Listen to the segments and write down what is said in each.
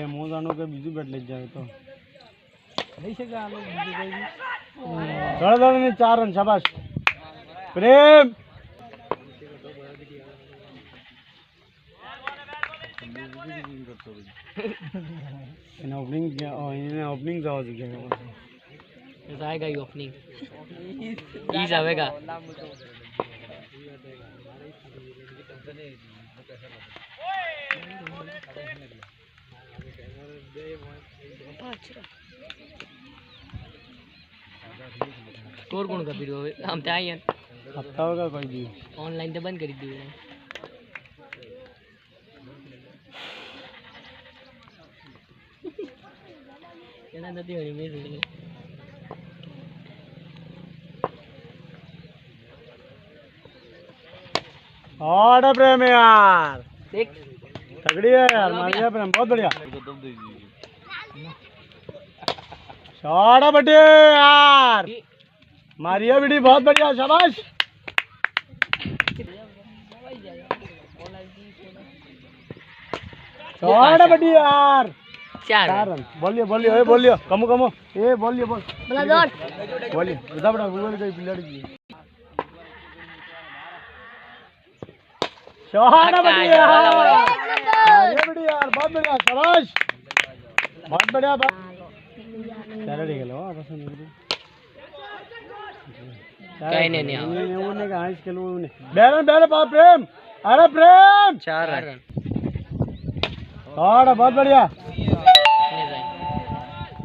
મોજાનો કે બીજું બેટ લઈ જાય તો લઈ શકે આ લોકો બીજું કોઈ દળ ને 4 રન શાબાશ પ્રેમ એને ઓપનિંગ जाओ ऐसा आएगा ये ओपनिंग ईज आएगा स्टोर कौन कर दियो हम ते आई हफ्ता होगा कोई भी ऑनलाइन तो बंद कर दियो केना नदी होनी मेरे और प्रेम यार देख तगड़ी है यार मारिया प्रेम बहुत बढ़िया शॉट बटे यार मारिया बिटी बहुत बढ़िया शाबाश शॉट बटी यार 4 रन बोलियो कमो ए बोलियो बोल बोलिए बड़ा बड़ा गूगल का प्लेयर की शॉट बटी यार बहुत बढ़िया शाबाश बहुत बढ़िया चार ठीक है लो आपस में कहीं नहीं उन्हें कहा इसके लोग उन्हें बैले पाप प्रेम अरे प्रेम 4 रन और बहुत बढ़िया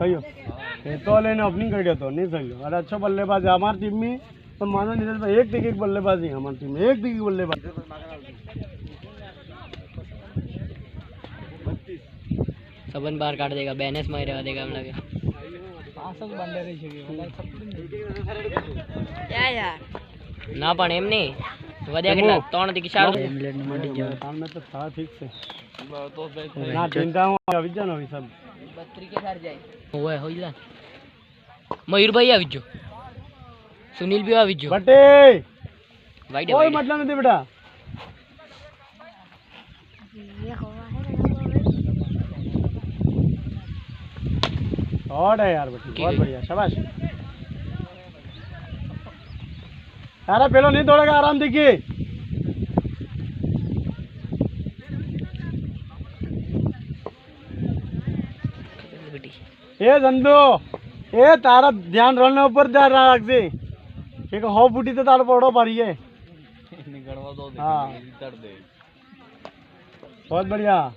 कहियो ये तो लेने ओपनिंग कर दिया तो नहीं सही अरे अच्छा बल्लेबाज है हमारी टीम में तो मानो नहीं भाई एक दिक्कत बल्लेबाजी है हमारी टीम में एक दिक्कत बल्लेबाज सबन बाहर काट देगा बैनेस मारेगा देगा हम लगे ना पण एम नहीं વધ્યા કેટલા 3 થી 4 એમ્બલેટ ને મટી જાય કામ મે તો था ठीक से ना चिंता हूं આવી જાનો सब 32 के सार જાય ઓય હોઈલા મયુર ભાઈ આવી જો સુનિલ भी આવી જો બટે વાઈડ કોઈ મતલબ નથી બેટા ये हुआ है और है यार बेटी बहुत बढ़िया शाबाश अरे पेलो नहीं दौड़ेगा आराम देखिए ए जंदू ए तारा ध्यान रोलने ऊपर जा रहा रखसे एक हो फुटी तो तारा पड़ो पारी है हाँ बहुत बढ़िया